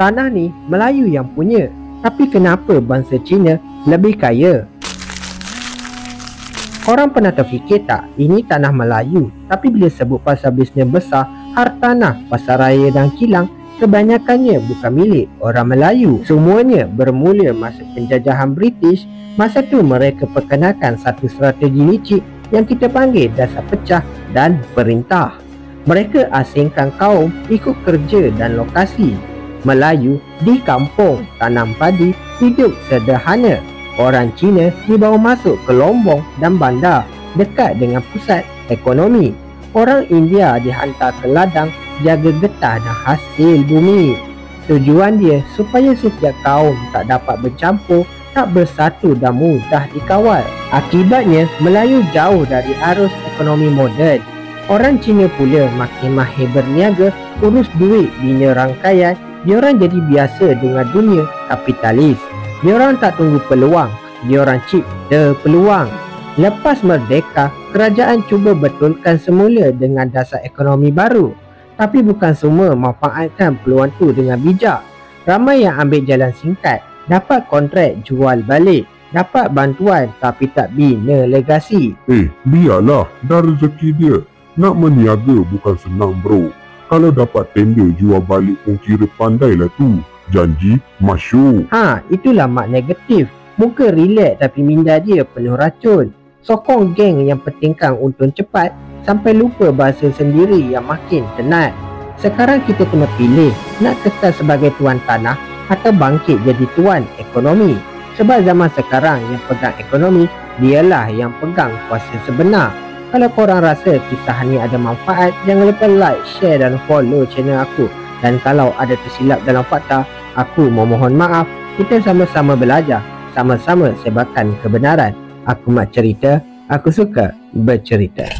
tanah ni Melayu yang punya. Tapi kenapa bangsa Cina lebih kaya? Korang pernah terfikir tak, ini tanah Melayu, tapi bila sebut pasal bisnes besar, hartanah, pasaraya dan kilang, kebanyakannya bukan milik orang Melayu. Semuanya bermula masa penjajahan British. Masa tu mereka perkenalkan satu strategi licik yang kita panggil dasar pecah dan perintah. Mereka asingkan kaum ikut kerja dan lokasi. Melayu di kampung, tanam padi, hidup sederhana. Orang Cina dibawa masuk ke lombong dan bandar dekat dengan pusat ekonomi. Orang India dihantar ke ladang jaga getah dan hasil bumi. Tujuan dia supaya setiap kaum tak dapat bercampur, tak bersatu dan mudah dikawal. Akibatnya Melayu jauh dari arus ekonomi moden. Orang Cina pula makin mahir berniaga, urus duit bina rangkaian. Diorang jadi biasa dengan dunia kapitalis. Diorang tak tunggu peluang, diorang cipta peluang. Lepas merdeka, kerajaan cuba betulkan semula dengan dasar ekonomi baru. Tapi bukan semua manfaatkan peluang tu dengan bijak. Ramai yang ambil jalan singkat, dapat kontrak jual balik, dapat bantuan tapi tak bina legasi. Biarlah, dah rezeki dia. Nak meniaga bukan senang bro. Kalau dapat tender jual balik pun kira pandailah tu. Janji masyuk. Itulah mak negatif. Muka relax tapi minda dia penuh racun. Sokong geng yang pentingkan untung cepat sampai lupa bahasa sendiri yang makin tenat. Sekarang kita kena pilih, nak kekal sebagai tuan tanah atau bangkit jadi tuan ekonomi. Sebab zaman sekarang yang pegang ekonomi, dialah yang pegang kuasa sebenar. Kalau korang rasa kisah ni ada manfaat, jangan lupa like, share dan follow channel aku. Dan kalau ada tersilap dalam fakta, aku memohon maaf. Kita sama-sama belajar, sama-sama sebarkan kebenaran. Aku Mak Cerita, aku suka bercerita.